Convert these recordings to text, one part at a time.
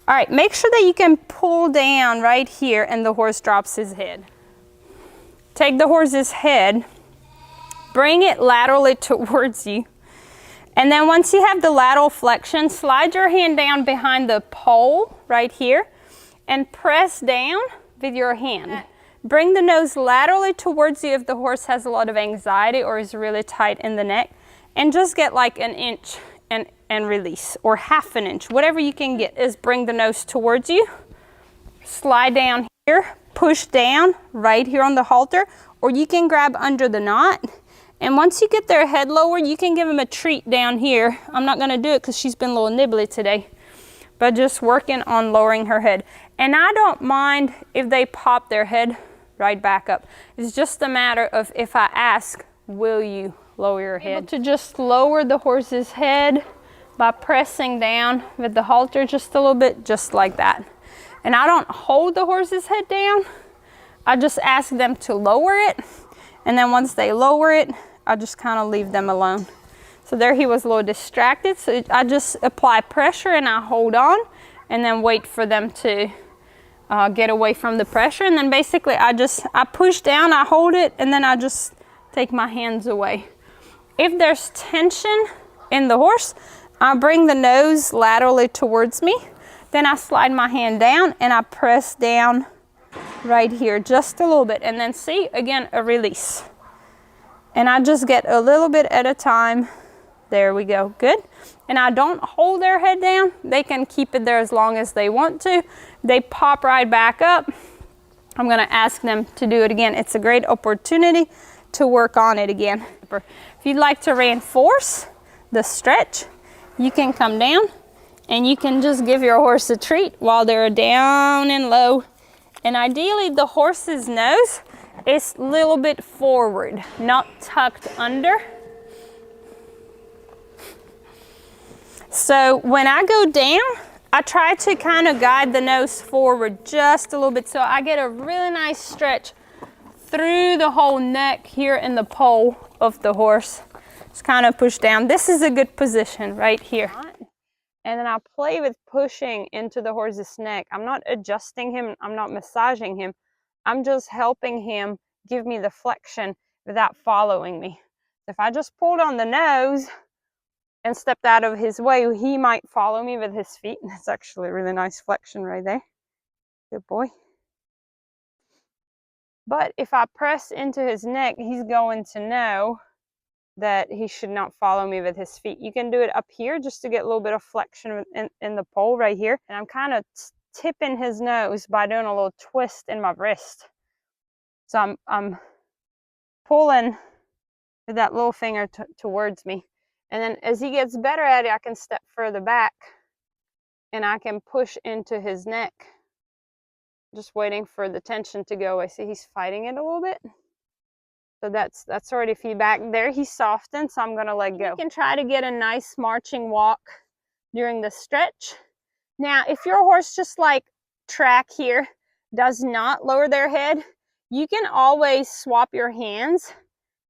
All right, make sure that you can pull down right here and the horse drops his head. Take the horse's head, bring it laterally towards you, and then once you have the lateral flexion, slide your hand down behind the pole right here and press down with your hand. Bring the nose laterally towards you if the horse has a lot of anxiety or is really tight in the neck, and just get like an inch and release, or half an inch, whatever you can get. Is bring the nose towards you, slide down here, push down right here on the halter, or you can grab under the knot. And once you get their head lower, you can give them a treat down here. I'm not gonna do it because she's been a little nibbly today, but just working on lowering her head. And I don't mind if they pop their head right back up. It's just a matter of if I ask, will you lower your head? To just lower the horse's head by pressing down with the halter just a little bit, just like that. And I don't hold the horse's head down. I just ask them to lower it. And then once they lower it, I just kind of leave them alone. So there he was a little distracted. So I just apply pressure and I hold on and then wait for them to get away from the pressure. And then basically I push down, I hold it, and then I just take my hands away. If there's tension in the horse, I bring the nose laterally towards me. Then I slide my hand down and I press down right here just a little bit. And then see, again, a release. And I just get a little bit at a time. There we go, good. And I don't hold their head down. They can keep it there as long as they want to. They pop right back up. I'm gonna ask them to do it again. It's a great opportunity to work on it again. If you'd like to reinforce the stretch, you can come down and you can just give your horse a treat while they're down and low. And ideally the horse's nose is a little bit forward, not tucked under. So when I go down, I try to kind of guide the nose forward just a little bit so I get a really nice stretch through the whole neck here in the pole of the horse. Just kind of push down. This is a good position right here. And then I play with pushing into the horse's neck. I'm not adjusting him, I'm not massaging him. I'm just helping him give me the flexion without following me. If I just pulled on the nose and stepped out of his way, he might follow me with his feet. That's actually a really nice flexion right there. Good boy. But if I press into his neck, he's going to know that he should not follow me with his feet. You can do it up here just to get a little bit of flexion in the pole right here. And I'm kind of tipping his nose by doing a little twist in my wrist. So I'm pulling with that little finger towards me. And then as he gets better at it, I can step further back and I can push into his neck. Just waiting for the tension to go away. See, he's fighting it a little bit. So that's already feedback. There he softened, so I'm gonna let go. You can try to get a nice marching walk during the stretch. Now, if your horse, just like track here, does not lower their head, you can always swap your hands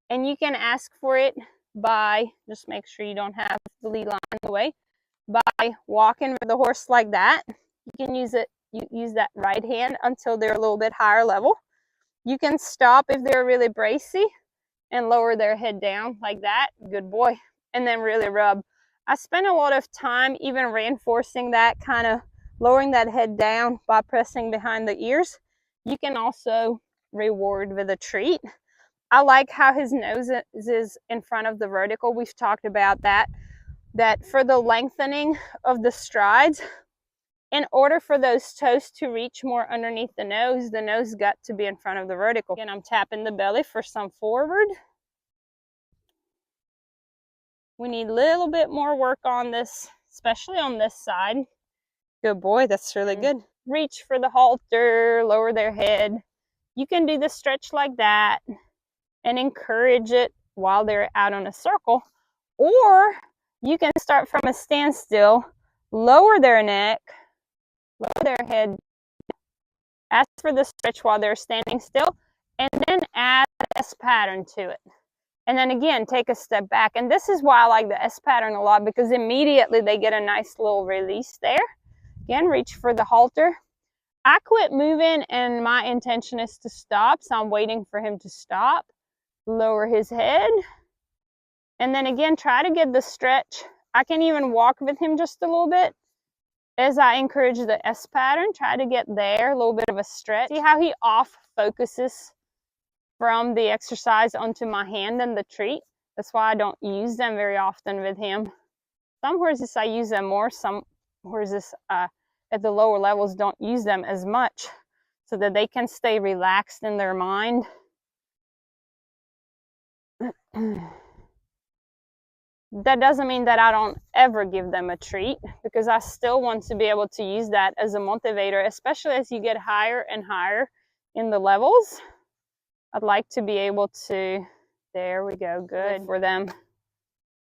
and you can ask for it by, just make sure you don't have the lead line in the way, by walking with the horse like that. You can use that right hand until they're a little bit higher level. You can stop if they're really bracy and lower their head down like that. Good boy. And then really rub. I spend a lot of time even reinforcing that, kind of lowering that head down by pressing behind the ears. You can also reward with a treat. I like how his nose is in front of the vertical. We've talked about that for the lengthening of the strides, in order for those toes to reach more underneath the nose got to be in front of the vertical. And I'm tapping the belly for some forward. We need a little bit more work on this, especially on this side. Good boy, that's really good. Reach for the halter, lower their head. You can do the stretch like that and encourage it while they're out on a circle. Or you can start from a standstill, lower their neck, lower their head, ask for the stretch while they're standing still, and then add the S pattern to it. And then again, take a step back. And this is why I like the S pattern a lot, because immediately they get a nice little release there. Again, reach for the halter. I quit moving and my intention is to stop, so I'm waiting for him to stop. Lower his head. And then again, try to get the stretch. I can even walk with him just a little bit. As I encourage the S pattern, try to get there, a little bit of a stretch. See how he off focuses from the exercise onto my hand and the treat? That's why I don't use them very often with him. Some horses I use them more, some horses at the lower levels don't use them as much so that they can stay relaxed in their mind. That doesn't mean that I don't ever give them a treat, because I still want to be able to use that as a motivator, especially as you get higher and higher in the levels. I'd like to be able to, there we go, good for them,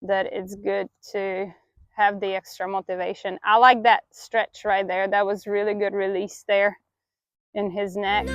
that it's good to have the extra motivation. I like that stretch right there. That was really good release there in his neck.